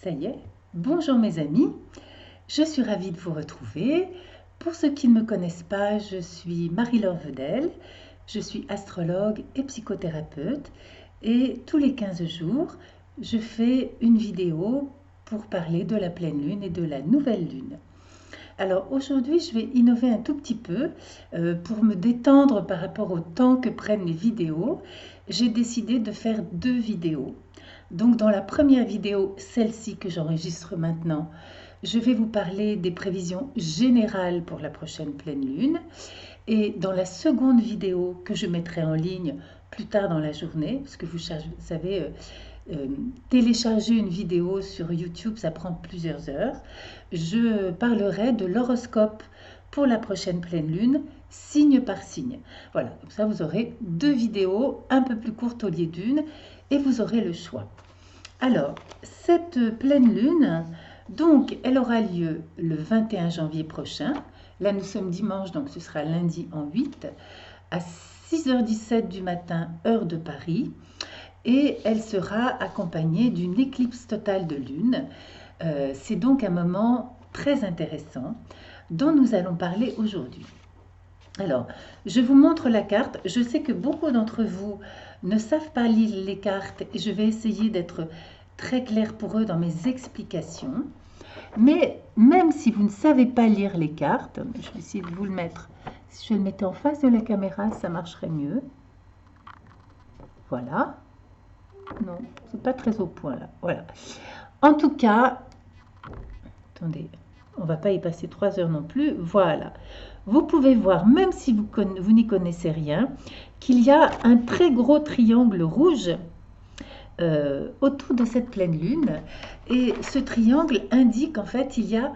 Ça y est, bonjour mes amis, je suis ravie de vous retrouver. Pour ceux qui ne me connaissent pas, je suis Marie-Laure Vedel, je suis astrologue et psychothérapeute et tous les 15 jours, je fais une vidéo pour parler de la pleine lune et de la nouvelle lune. Alors aujourd'hui, je vais innover un tout petit peu pour me détendre par rapport au temps que prennent les vidéos. J'ai décidé de faire 2 vidéos. Donc dans la première vidéo, celle-ci que j'enregistre maintenant, je vais vous parler des prévisions générales pour la prochaine pleine lune. Et dans la seconde vidéo que je mettrai en ligne plus tard dans la journée, parce que vous savez, télécharger une vidéo sur YouTube, ça prend plusieurs heures. Je parlerai de l'horoscope pour la prochaine pleine lune, signe par signe. Voilà, comme ça vous aurez 2 vidéos un peu plus courtes au lieu d'une et vous aurez le choix. Alors, cette pleine lune, donc, elle aura lieu le 21 janvier prochain. Là, nous sommes dimanche, donc ce sera lundi en 8, à 6h17 du matin, heure de Paris. Et elle sera accompagnée d'une éclipse totale de lune. C'est donc un moment très intéressant dont nous allons parler aujourd'hui. Alors, je vous montre la carte. Je sais que beaucoup d'entre vous ne savent pas lire les cartes et je vais essayer d'être très claire pour eux dans mes explications. Mais même si vous ne savez pas lire les cartes, je vais essayer de vous le mettre. Si je le mettais en face de la caméra, ça marcherait mieux. Voilà. Non, c'est pas très au point là. Voilà. En tout cas, attendez, on va pas y passer 3 heures non plus. Voilà. Vous pouvez voir, même si vous n'y connaissez rien, qu'il y a un très gros triangle rouge autour de cette pleine lune. Et ce triangle indique en fait il y a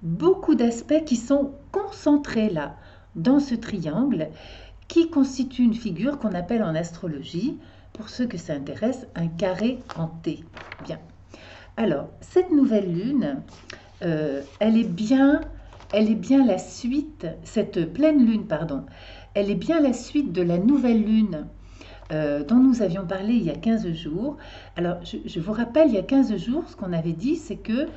beaucoup d'aspects qui sont concentrés là, dans ce triangle, qui constitue une figure qu'on appelle en astrologie, pour ceux que ça intéresse, un carré en T. Bien. Alors, cette nouvelle lune, elle est bien la suite, cette pleine lune, pardon, elle est bien la suite de la nouvelle lune dont nous avions parlé il y a 15 jours. Alors, je vous rappelle, il y a 15 jours, ce qu'on avait dit, c'est que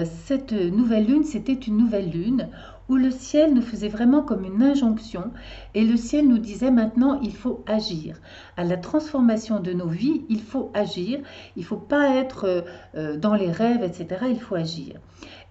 cette nouvelle lune, c'était une nouvelle lune où le ciel nous faisait vraiment comme une injonction et le ciel nous disait maintenant il faut agir. À la transformation de nos vies, il faut agir, il ne faut pas être dans les rêves, etc. Il faut agir.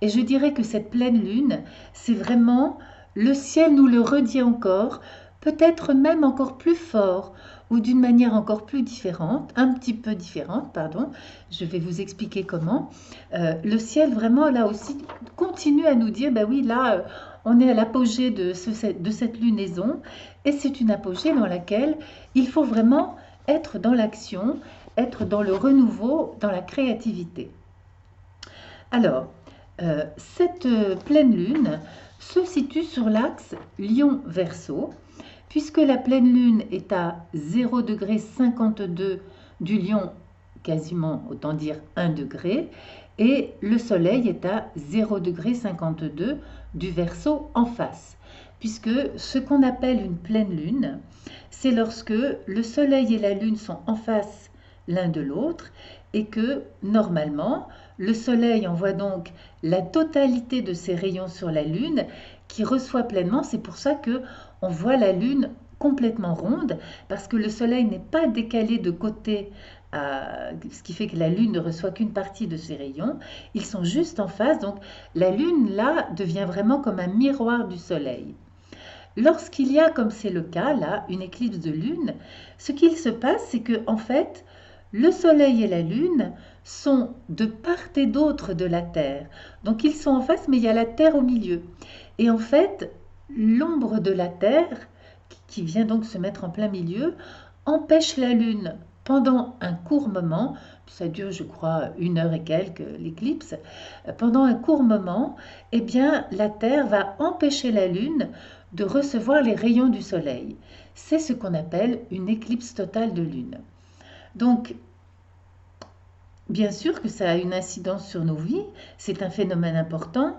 Et je dirais que cette pleine lune, c'est vraiment, le ciel nous le redit encore, peut-être même encore plus fort ou d'une manière encore plus différente, un petit peu différente, pardon, je vais vous expliquer comment. Le ciel vraiment là aussi continue à nous dire, ben oui, là on est à l'apogée de cette lunaison et c'est une apogée dans laquelle il faut vraiment être dans l'action, être dans le renouveau, dans la créativité. Alors, cette pleine lune se situe sur l'axe Lion-Verseau, puisque la pleine lune est à 0,52 du Lion, quasiment autant dire 1 degré, et le soleil est à 0,52 du Verseau en face, puisque ce qu'on appelle une pleine lune, c'est lorsque le soleil et la lune sont en face l'un de l'autre et que normalement le soleil envoie donc la totalité de ses rayons sur la lune qui reçoit pleinement. C'est pour ça que on voit la lune complètement ronde, parce que le soleil n'est pas décalé de côté, ce qui fait que la lune ne reçoit qu'une partie de ses rayons. Ils sont juste en face, donc la lune là devient vraiment comme un miroir du soleil. Lorsqu'il y a, comme c'est le cas là, une éclipse de lune, ce qu'il se passe, c'est que en fait, le soleil et la lune sont de part et d'autre de la Terre. Donc ils sont en face, mais il y a la Terre au milieu. Et en fait, l'ombre de la Terre, qui vient donc se mettre en plein milieu, empêche la lune pendant un court moment, ça dure je crois 1 heure et quelques l'éclipse, pendant un court moment, eh bien la Terre va empêcher la lune de recevoir les rayons du soleil. C'est ce qu'on appelle une éclipse totale de lune. Donc, bien sûr que ça a une incidence sur nos vies, c'est un phénomène important.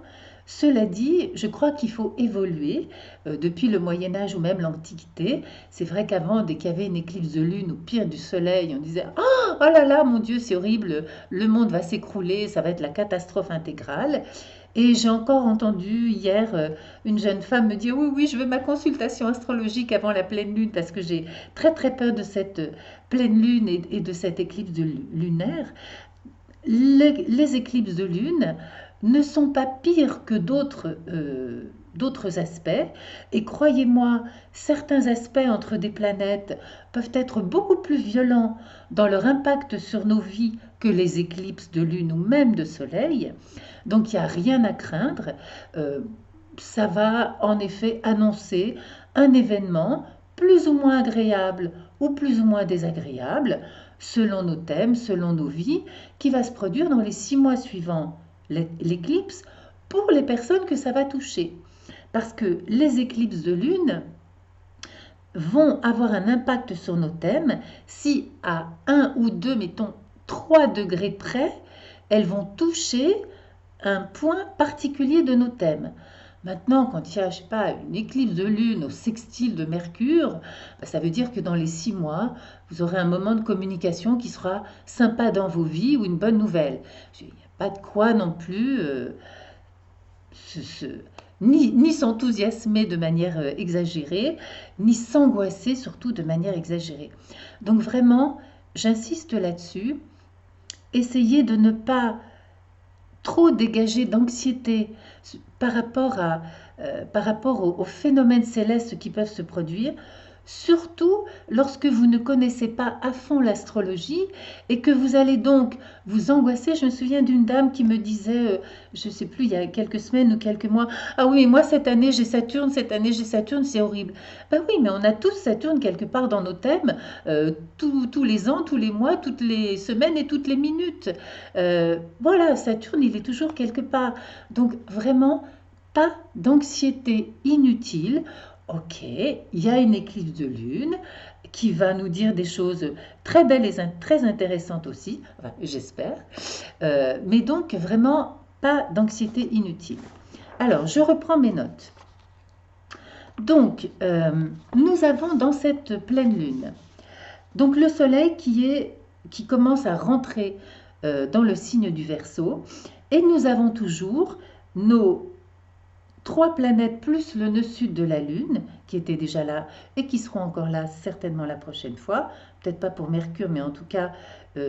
Cela dit, je crois qu'il faut évoluer depuis le Moyen-Âge ou même l'Antiquité. C'est vrai qu'avant, dès qu'il y avait une éclipse de lune ou pire du soleil, on disait oh là là, mon Dieu, c'est horrible, le monde va s'écrouler, ça va être la catastrophe intégrale. Et j'ai encore entendu hier une jeune femme me dire oui, oui, je veux ma consultation astrologique avant la pleine lune parce que j'ai très très peur de cette pleine lune et de cette éclipse lunaire. Les éclipses de lune ne sont pas pires que d'autres aspects. Et croyez-moi, certains aspects entre des planètes peuvent être beaucoup plus violents dans leur impact sur nos vies que les éclipses de lune ou même de soleil. Donc il n'y a rien à craindre. Ça va en effet annoncer un événement plus ou moins agréable ou plus ou moins désagréable, selon nos thèmes, selon nos vies, qui va se produire dans les 6 mois suivants l'éclipse pour les personnes que ça va toucher. Parce que les éclipses de lune vont avoir un impact sur nos thèmes si à 1 ou 2, mettons 3 degrés près, elles vont toucher un point particulier de nos thèmes. Maintenant, quand il y a, je sais pas, une éclipse de lune au sextile de Mercure, ça veut dire que dans les 6 mois, vous aurez un moment de communication qui sera sympa dans vos vies ou une bonne nouvelle. Il n'y a pas de quoi non plus ni s'enthousiasmer de manière exagérée, ni s'angoisser surtout de manière exagérée. Donc vraiment, j'insiste là-dessus, essayez de ne pas trop dégager d'anxiété par rapport aux phénomènes célestes qui peuvent se produire, surtout lorsque vous ne connaissez pas à fond l'astrologie et que vous allez donc vous angoisser. Je me souviens d'une dame qui me disait, je ne sais plus, il y a quelques semaines ou quelques mois, ah oui, moi cette année j'ai Saturne, c'est horrible. Ben oui, mais on a tous Saturne quelque part dans nos thèmes, tous les ans, tous les mois, toutes les semaines et toutes les minutes. Voilà, Saturne, il est toujours quelque part. Donc vraiment, pas d'anxiété inutile. Ok, il y a une éclipse de lune qui va nous dire des choses très belles et très intéressantes aussi, enfin, j'espère. Mais donc vraiment pas d'anxiété inutile. Alors, je reprends mes notes. Donc, nous avons dans cette pleine lune, donc le soleil qui commence à rentrer dans le signe du Verseau, et nous avons toujours nos 3 planètes plus le nœud sud de la Lune, qui étaient déjà là et qui seront encore là certainement la prochaine fois. Peut-être pas pour Mercure, mais en tout cas,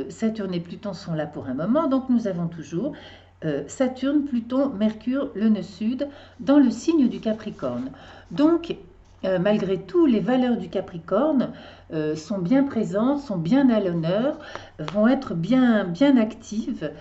Saturne et Pluton sont là pour un moment. Donc nous avons toujours Saturne, Pluton, Mercure, le nœud sud, dans le signe du Capricorne. Donc, malgré tout, les valeurs du Capricorne sont bien présentes, sont bien à l'honneur, vont être bien actives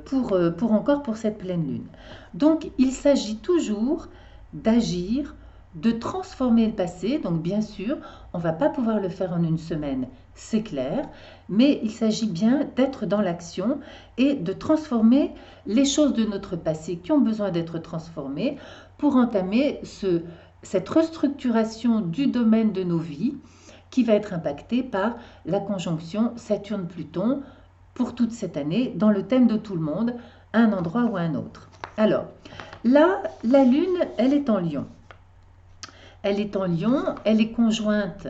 pour cette pleine lune. Donc, il s'agit toujours d'agir, de transformer le passé. Donc, bien sûr, on ne va pas pouvoir le faire en une semaine, c'est clair, mais il s'agit bien d'être dans l'action et de transformer les choses de notre passé qui ont besoin d'être transformées pour entamer cette restructuration du domaine de nos vies qui va être impactée par la conjonction Saturne-Pluton pour toute cette année dans le thème de tout le monde, à un endroit ou à un autre. Alors, là, la Lune, elle est en Lion. Elle est en Lion, elle est conjointe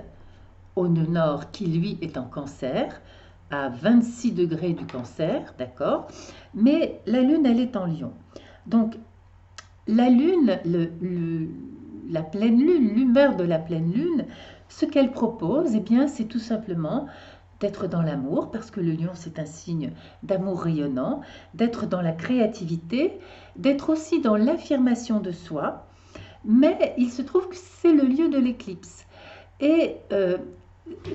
au nœud nord qui, lui, est en Cancer, à 26 degrés du Cancer, d'accord? Mais la Lune, elle est en Lion. Donc, la Lune, la pleine Lune, l'humeur de la pleine Lune, ce qu'elle propose, eh bien, c'est tout simplement d'être dans l'amour, parce que le lion, c'est un signe d'amour rayonnant, d'être dans la créativité, d'être aussi dans l'affirmation de soi, mais il se trouve que c'est le lieu de l'éclipse. Et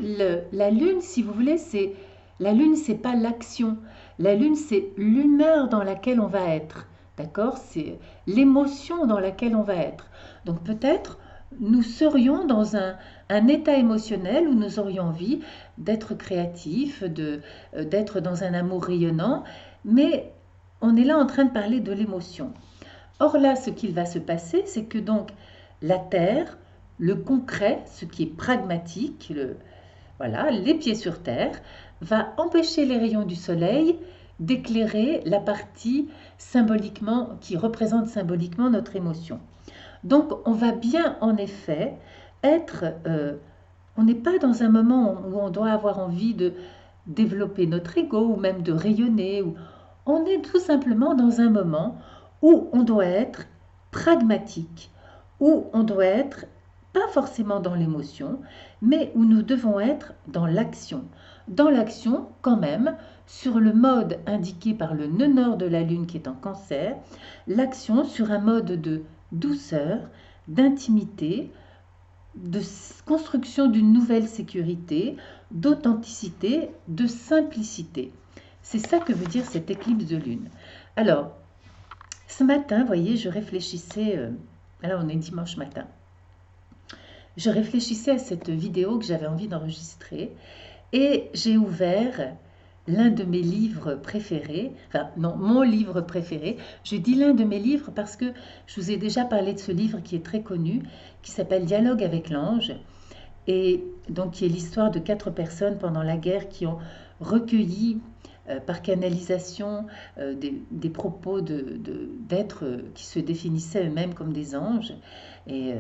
la lune, si vous voulez, la lune, c'est pas l'action. La lune, c'est l'humeur dans laquelle on va être. D'accord? C'est l'émotion dans laquelle on va être. Donc peut-être nous serions dans un état émotionnel où nous aurions envie d'être créatifs, d'être dans un amour rayonnant, mais on est là en train de parler de l'émotion. Or là, ce qu'il va se passer, c'est que donc la Terre, le concret, ce qui est pragmatique, voilà, les pieds sur terre, va empêcher les rayons du soleil d'éclairer la partie symboliquement, qui représente symboliquement notre émotion. Donc, on va bien, en effet, être... on n'est pas dans un moment où on doit avoir envie de développer notre ego ou même de rayonner. On est tout simplement dans un moment où on doit être pragmatique, où on doit être pas forcément dans l'émotion, mais où nous devons être dans l'action. Dans l'action, quand même, sur le mode indiqué par le nœud nord de la Lune qui est en Cancer, l'action sur un mode de douceur, d'intimité, de construction d'une nouvelle sécurité, d'authenticité, de simplicité. C'est ça que veut dire cette éclipse de lune. Alors, ce matin, vous voyez, je réfléchissais, là on est dimanche matin, je réfléchissais à cette vidéo que j'avais envie d'enregistrer et j'ai ouvert l'un de mes livres préférés, enfin non, mon livre préféré. Je dis l'un de mes livres parce que je vous ai déjà parlé de ce livre qui est très connu, qui s'appelle Dialogue avec l'ange, et donc qui est l'histoire de 4 personnes pendant la guerre qui ont recueilli par canalisation des propos d'êtres qui se définissaient eux-mêmes comme des anges. Et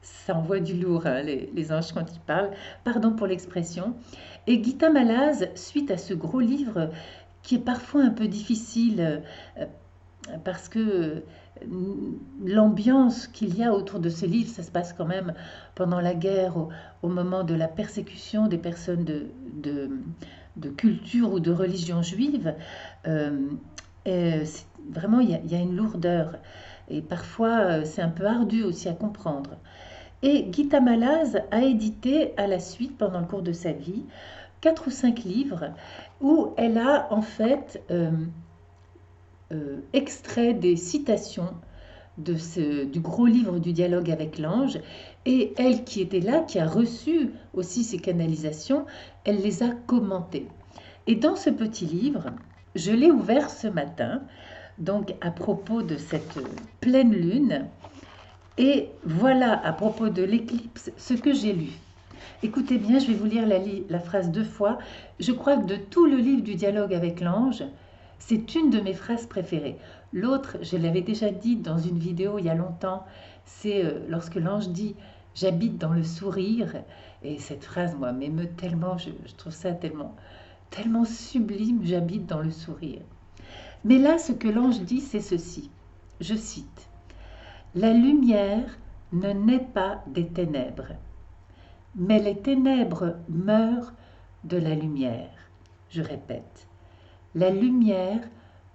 ça envoie du lourd, hein, les anges quand ils parlent. Pardon pour l'expression. Et Gita Malaz, suite à ce gros livre qui est parfois un peu difficile parce que l'ambiance qu'il y a autour de ce livre, ça se passe quand même pendant la guerre, au moment de la persécution des personnes de culture ou de religion juive. Vraiment, il y a une lourdeur. Et parfois, c'est un peu ardu aussi à comprendre. Et Gita Malaz a édité à la suite, pendant le cours de sa vie, 4 ou 5 livres où elle a en fait extrait des citations du gros livre du dialogue avec l'ange, et elle qui était là, qui a reçu aussi ces canalisations, elle les a commentées. Et dans ce petit livre, je l'ai ouvert ce matin, donc à propos de cette pleine lune, et voilà à propos de l'éclipse ce que j'ai lu. Écoutez bien, je vais vous lire la phrase 2 fois. Je crois que de tout le livre du dialogue avec l'ange, c'est une de mes phrases préférées. L'autre, je l'avais déjà dit dans une vidéo il y a longtemps, c'est lorsque l'ange dit « j'habite dans le sourire ». Et cette phrase, moi, m'émeut tellement, je trouve ça tellement sublime, « j'habite dans le sourire ». Mais là, ce que l'ange dit, c'est ceci, je cite, « La lumière ne naît pas des ténèbres, mais les ténèbres meurent de la lumière. » Je répète, la lumière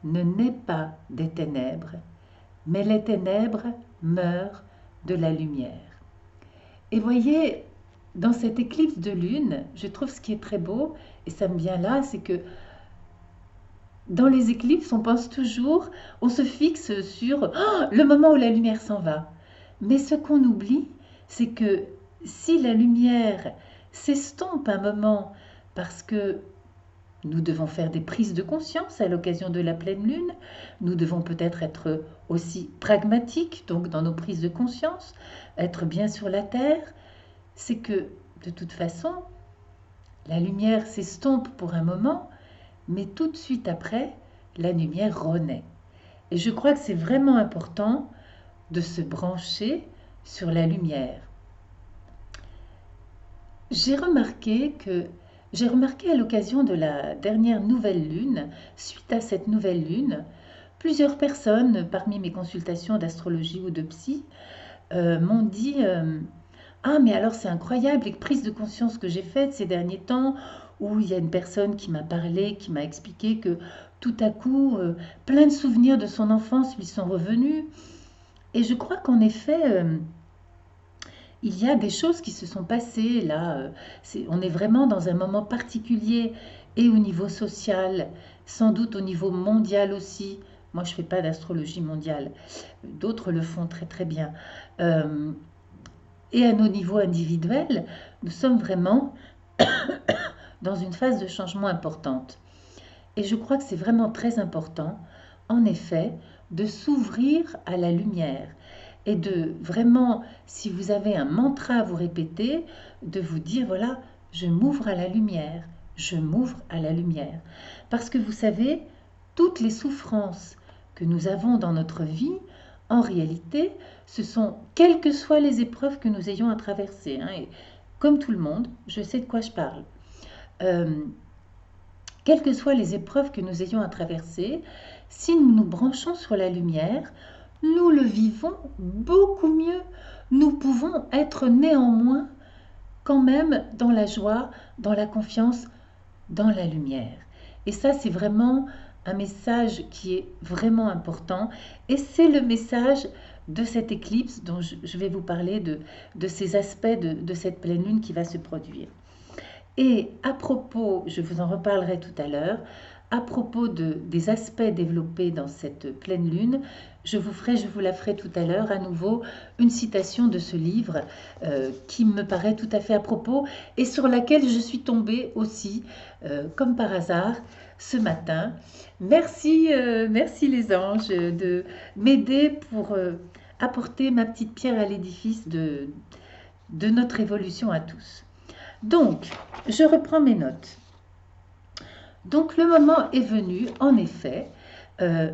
ne naît pas des ténèbres, mais les ténèbres meurent de la lumière. Et voyez, dans cette éclipse de lune, je trouve ce qui est très beau, et ça me vient là, c'est que dans les éclipses, on pense toujours, on se fixe sur le moment où la lumière s'en va. Mais ce qu'on oublie, c'est que si la lumière s'estompe un moment parce que nous devons faire des prises de conscience à l'occasion de la pleine lune, nous devons peut-être être aussi pragmatiques, donc dans nos prises de conscience, être bien sur la terre, c'est que de toute façon, la lumière s'estompe pour un moment, mais tout de suite après, la lumière renaît. Et je crois que c'est vraiment important de se brancher sur la lumière. J'ai remarqué à l'occasion de la dernière nouvelle lune, suite à cette nouvelle lune, plusieurs personnes, parmi mes consultations d'astrologie ou de psy, m'ont dit ah, mais alors c'est incroyable les prises de conscience que j'ai faites ces derniers temps, où il y a une personne qui m'a parlé, qui m'a expliqué que tout à coup, plein de souvenirs de son enfance lui sont revenus. Et je crois qu'en effet, il y a des choses qui se sont passées là. On est vraiment dans un moment particulier, et au niveau social, sans doute au niveau mondial aussi. Moi, je ne fais pas d'astrologie mondiale. D'autres le font très très bien. Et à nos niveaux individuels, nous sommes vraiment dans une phase de changement importante. Et je crois que c'est vraiment très important, en effet, de s'ouvrir à la lumière. Et de vraiment, si vous avez un mantra à vous répéter, de vous dire, voilà, je m'ouvre à la lumière, je m'ouvre à la lumière. Parce que vous savez, toutes les souffrances que nous avons dans notre vie, en réalité, ce sont, quelles que soient les épreuves que nous ayons à traverser, hein, et comme tout le monde, je sais de quoi je parle. Quelles que soient les épreuves que nous ayons à traverser, si nous nous branchons sur la lumière, nous le vivons beaucoup mieux. Nous pouvons être néanmoins quand même dans la joie, dans la confiance, dans la lumière. Et ça, c'est vraiment un message qui est vraiment important. Et c'est le message de cette éclipse dont je vais vous parler de ces aspects de cette pleine lune qui va se produire. Et à propos, je vous en reparlerai tout à l'heure, à propos des aspects développés dans cette pleine lune, je vous la ferai tout à l'heure à nouveau une citation de ce livre qui me paraît tout à fait à propos et sur laquelle je suis tombée aussi, comme par hasard, ce matin. Merci, merci les anges de m'aider pour apporter ma petite pierre à l'édifice de notre évolution à tous. Donc, je reprends mes notes. Donc, le moment est venu, en effet,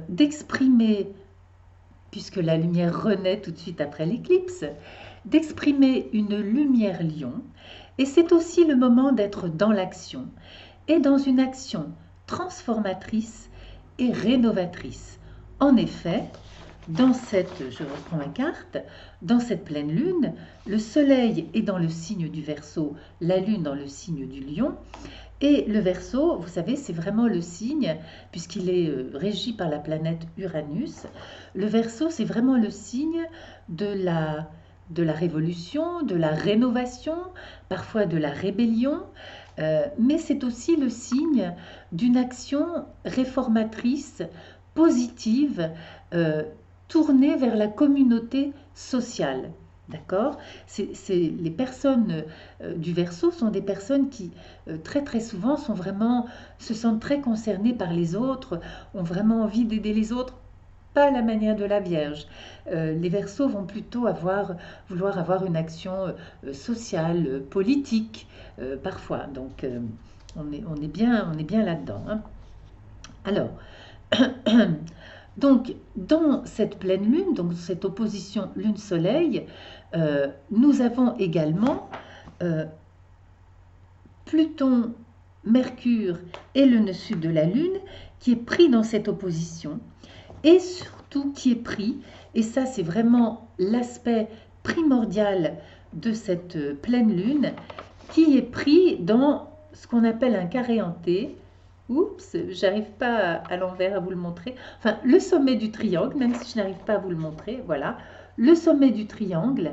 d'exprimer, puisque la lumière renaît tout de suite après l'éclipse, d'exprimer une lumière lion. Et c'est aussi le moment d'être dans l'action, et dans une action transformatrice et rénovatrice. En effet, dans cette, je reprends ma carte, dans cette pleine lune, le soleil est dans le signe du Verseau, la lune dans le signe du Lion. Et le Verseau, vous savez, c'est vraiment le signe, puisqu'il est régi par la planète Uranus. Le Verseau, c'est vraiment le signe de la révolution, de la rénovation, parfois de la rébellion, mais c'est aussi le signe d'une action réformatrice, positive, tournée vers la communauté sociale. D'accord ? Les personnes du Verseau sont des personnes qui, très souvent, se sentent très concernées par les autres, ont vraiment envie d'aider les autres, pas à la manière de la Vierge. Les Verseaux vont plutôt vouloir avoir une action sociale, politique, parfois. Donc, on est bien là-dedans. Hein. Alors, donc, dans cette pleine lune, donc cette opposition lune-soleil, nous avons également Pluton, Mercure et le nœud sud de la lune qui est pris dans cette opposition et surtout qui est pris, et ça c'est vraiment l'aspect primordial de cette pleine lune, qui est pris dans ce qu'on appelle un carré en T. Oups, j'arrive pas à l'envers à vous le montrer. Enfin, le sommet du triangle, même si je n'arrive pas à vous le montrer, voilà. Le sommet du triangle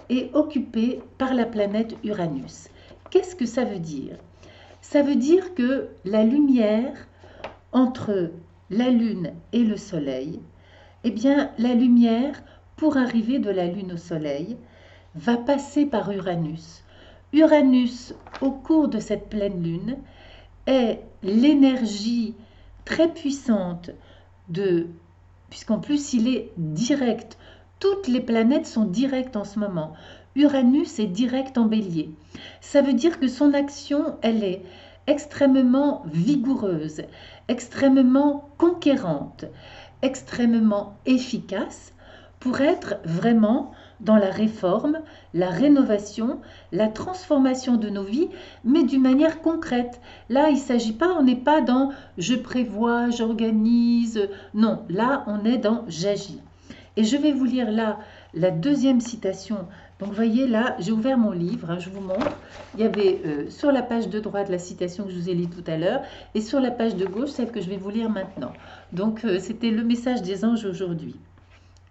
est occupé par la planète Uranus. Qu'est-ce que ça veut dire? Ça veut dire que la lumière entre la Lune et le Soleil, eh bien, la lumière, pour arriver de la Lune au Soleil, va passer par Uranus. Uranus, au cours de cette pleine Lune, est l'énergie très puissante puisqu'en plus il est direct. Toutes les planètes sont directes en ce moment. Uranus est direct en Bélier. Ça veut dire que son action, elle est extrêmement vigoureuse, extrêmement conquérante, extrêmement efficace pour être vraiment dans la réforme, la rénovation, la transformation de nos vies, mais d'une manière concrète. Là, il ne s'agit pas, on n'est pas dans je prévois, j'organise. Non, là, on est dans j'agis. Et je vais vous lire là la deuxième citation. Donc, vous voyez, là, j'ai ouvert mon livre, hein, je vous montre. Il y avait sur la page de droite la citation que je vous ai lue tout à l'heure et sur la page de gauche, celle que je vais vous lire maintenant. Donc, c'était le message des anges aujourd'hui.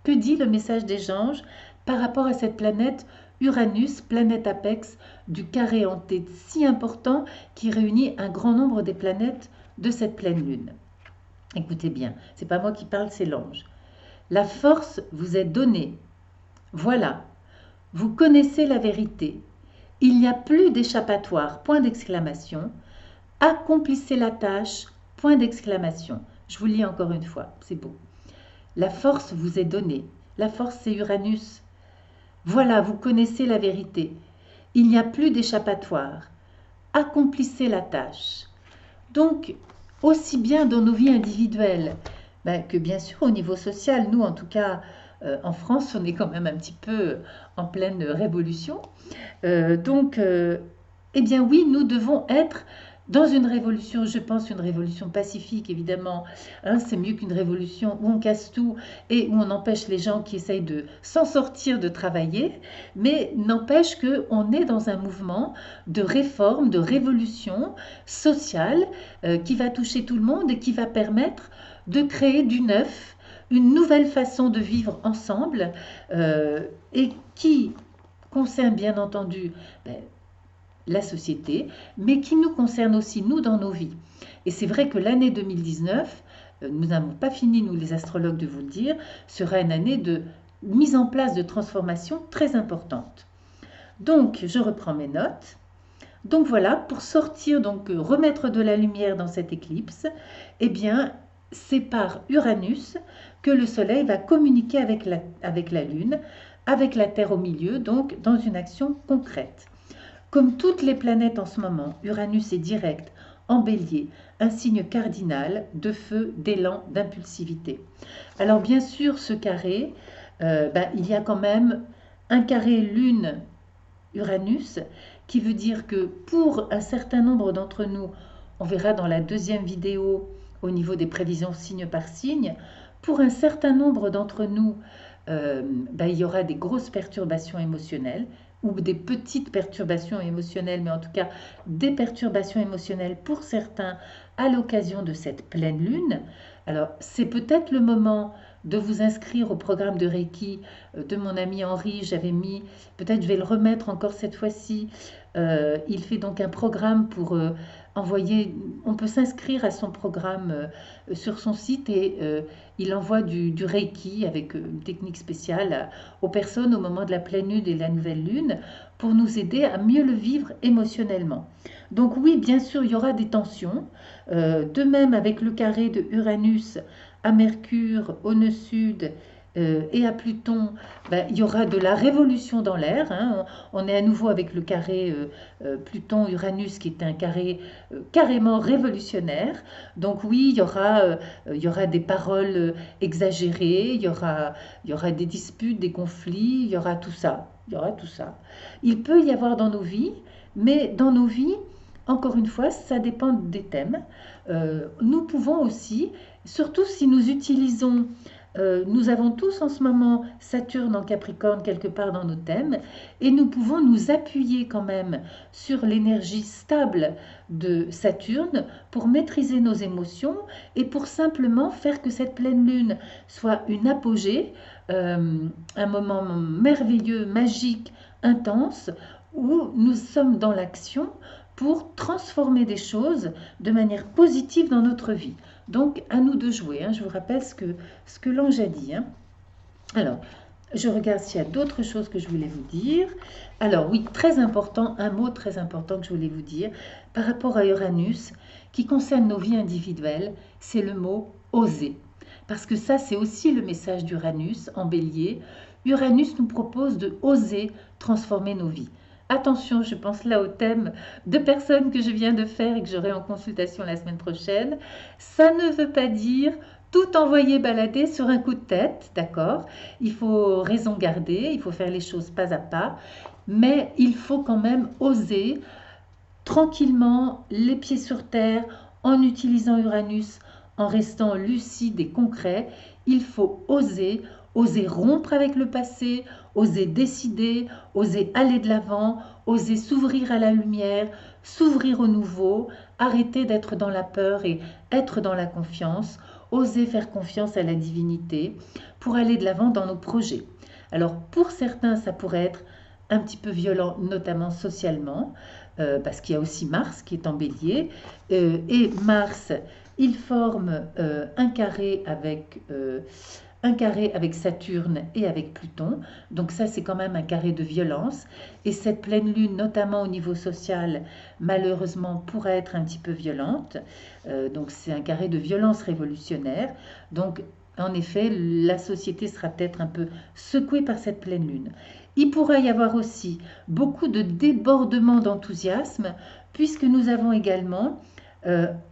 Que dit le message des anges par rapport à cette planète Uranus, planète apex du carré en T si important qui réunit un grand nombre des planètes de cette pleine lune? Écoutez bien, c'est pas moi qui parle, c'est l'ange. La force vous est donnée. Voilà, vous connaissez la vérité. Il n'y a plus d'échappatoire, point d'exclamation. Accomplissez la tâche, point d'exclamation. Je vous lis encore une fois, c'est beau. La force vous est donnée. La force, c'est Uranus. Voilà, vous connaissez la vérité. Il n'y a plus d'échappatoire. Accomplissez la tâche. Donc, aussi bien dans nos vies individuelles que bien sûr au niveau social. Nous, en tout cas, en France, on est quand même un petit peu en pleine révolution. Donc, eh bien oui, nous devons être dans une révolution, je pense une révolution pacifique, évidemment. Hein, c'est mieux qu'une révolution où on casse tout et où on empêche les gens qui essayent de s'en sortir de travailler. Mais n'empêche qu'on est dans un mouvement de réforme, de révolution sociale qui va toucher tout le monde et qui va permettre de créer du neuf, une nouvelle façon de vivre ensemble et qui concerne bien entendu ben, la société, mais qui nous concerne aussi, nous, dans nos vies. Et c'est vrai que l'année 2019, nous n'avons pas fini, nous les astrologues, de vous le dire, sera une année de mise en place de transformation très importante. Donc, je reprends mes notes. Donc voilà, pour sortir, donc remettre de la lumière dans cette éclipse, eh bien, c'est par Uranus que le Soleil va communiquer avec la Lune, avec la Terre au milieu, donc dans une action concrète. Comme toutes les planètes en ce moment, Uranus est direct, en bélier, un signe cardinal de feu, d'élan, d'impulsivité. Alors bien sûr, ce carré, il y a quand même un carré Lune-Uranus, qui veut dire que pour un certain nombre d'entre nous, on verra dans la deuxième vidéo au niveau des prévisions signe par signe, pour un certain nombre d'entre nous, il y aura des grosses perturbations émotionnelles ou des petites perturbations émotionnelles, mais en tout cas des perturbations émotionnelles pour certains à l'occasion de cette pleine lune. Alors c'est peut-être le moment de vous inscrire au programme de Reiki de mon ami Henri. J'avais mis, peut-être je vais le remettre encore cette fois-ci. Il fait donc un programme pour envoyer, on peut s'inscrire à son programme sur son site et il envoie du Reiki avec une technique spéciale aux personnes au moment de la pleine lune et de la nouvelle lune pour nous aider à mieux le vivre émotionnellement. Donc oui, bien sûr, il y aura des tensions. De même avec le carré de Uranus à Mercure au nœud sud et à Pluton, il y aura de la révolution dans l'air. Hein. On est à nouveau avec le carré Pluton-Uranus qui est un carré carrément révolutionnaire. Donc oui, il y aura des paroles exagérées, il y aura des disputes, des conflits, il y aura tout ça. Il y aura tout ça. Il peut y avoir dans nos vies, mais dans nos vies, encore une fois, ça dépend des thèmes. Nous pouvons aussi, surtout si nous utilisons, nous avons tous en ce moment Saturne en Capricorne quelque part dans nos thèmes, et nous pouvons nous appuyer quand même sur l'énergie stable de Saturne pour maîtriser nos émotions et pour simplement faire que cette pleine lune soit une apogée, un moment merveilleux, magique, intense, où nous sommes dans l'action pour transformer des choses de manière positive dans notre vie. Donc, à nous de jouer. Hein. Je vous rappelle ce que l'ange a dit. Hein. Alors, je regarde s'il y a d'autres choses que je voulais vous dire. Alors, oui, très important, un mot très important que je voulais vous dire par rapport à Uranus, qui concerne nos vies individuelles, c'est le mot « oser ». Parce que ça, c'est aussi le message d'Uranus en bélier. Uranus nous propose de oser transformer nos vies. Attention, je pense là au thème de personnes que je viens de faire et que j'aurai en consultation la semaine prochaine. Ça ne veut pas dire tout envoyer balader sur un coup de tête, d'accord? Il faut raison garder, il faut faire les choses pas à pas, mais il faut quand même oser tranquillement, les pieds sur terre, en utilisant Uranus, en restant lucide et concret. Il faut oser rompre avec le passé, oser décider, oser aller de l'avant, oser s'ouvrir à la lumière, s'ouvrir au nouveau, arrêter d'être dans la peur et être dans la confiance, oser faire confiance à la divinité pour aller de l'avant dans nos projets. Alors pour certains, ça pourrait être un petit peu violent, notamment socialement, parce qu'il y a aussi Mars qui est en bélier, et Mars, il forme un carré avec Saturne et avec Pluton. Donc ça, c'est quand même un carré de violence. Et cette pleine lune, notamment au niveau social, malheureusement, pourrait être un petit peu violente. Donc c'est un carré de violence révolutionnaire. Donc, en effet, la société sera peut-être un peu secouée par cette pleine lune. Il pourrait y avoir aussi beaucoup de débordements d'enthousiasme, puisque nous avons également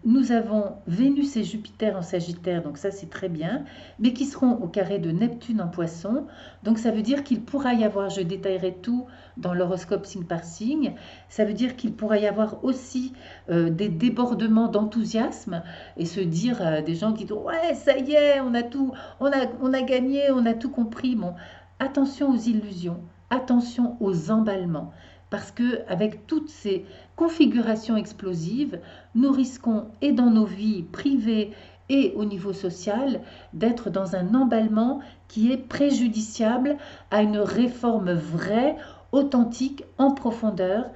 Nous avons Vénus et Jupiter en Sagittaire, donc ça c'est très bien, mais qui seront au carré de Neptune en Poisson. Donc ça veut dire qu'il pourra y avoir, je détaillerai tout dans l'horoscope signe par signe, ça veut dire qu'il pourra y avoir aussi des débordements d'enthousiasme et se dire des gens qui disent ouais ça y est, on a tout, on a gagné, on a tout compris. Bon, attention aux illusions, attention aux emballements. Parce que avec toutes ces configurations explosives, nous risquons, et dans nos vies privées et au niveau social, d'être dans un emballement qui est préjudiciable à une réforme vraie, authentique, en profondeur,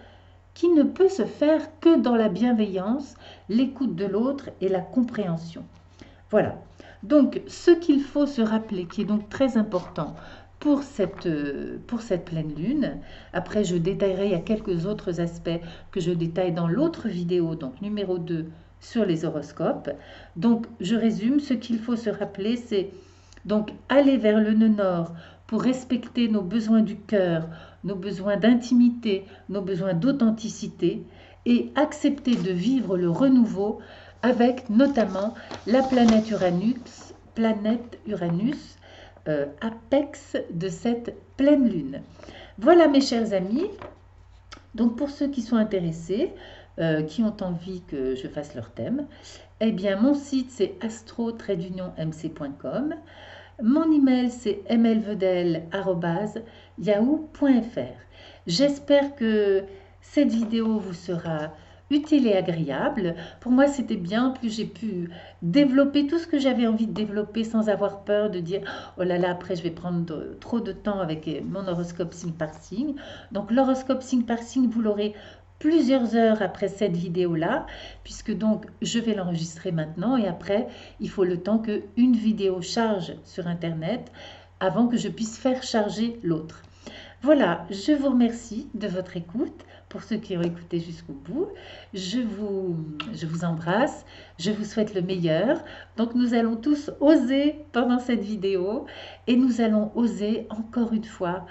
qui ne peut se faire que dans la bienveillance, l'écoute de l'autre et la compréhension. Voilà. Donc, ce qu'il faut se rappeler, qui est donc très important pour cette pleine lune, après je détaillerai, il y a quelques autres aspects que je détaille dans l'autre vidéo, donc numéro 2 sur les horoscopes. Donc, je résume, ce qu'il faut se rappeler, c'est donc aller vers le nœud nord pour respecter nos besoins du cœur, nos besoins d'intimité, nos besoins d'authenticité, et accepter de vivre le renouveau avec notamment la planète Uranus, apex de cette pleine lune. Voilà mes chers amis, donc pour ceux qui sont intéressés, qui ont envie que je fasse leur thème, eh bien mon site c'est astro-mc.com, mon email c'est mlvedel@yahoo.fr. J'espère que cette vidéo vous sera utile et agréable. Pour moi, c'était bien. En plus, j'ai pu développer tout ce que j'avais envie de développer sans avoir peur de dire « Oh là là, après, je vais prendre trop de temps avec mon horoscope signe par signe. » Donc, l'horoscope signe par signe, vous l'aurez plusieurs heures après cette vidéo-là, puisque donc, je vais l'enregistrer maintenant et après, il faut le temps qu'une vidéo charge sur Internet avant que je puisse faire charger l'autre. Voilà, je vous remercie de votre écoute. Pour ceux qui ont écouté jusqu'au bout, je vous embrasse, je vous souhaite le meilleur. Donc nous allons tous oser pendant cette vidéo et nous allons oser encore une fois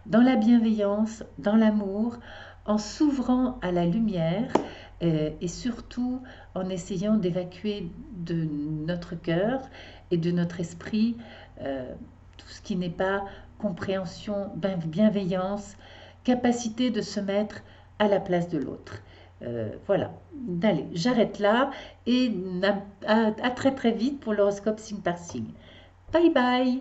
dans la bienveillance, dans l'amour, en s'ouvrant à la lumière et surtout en essayant d'évacuer de notre cœur et de notre esprit tout ce qui n'est pas compréhension, bienveillance, capacité de se mettre à la place de l'autre. Voilà. Allez, j'arrête là et à très très vite pour l'horoscope signe par signe. Bye bye!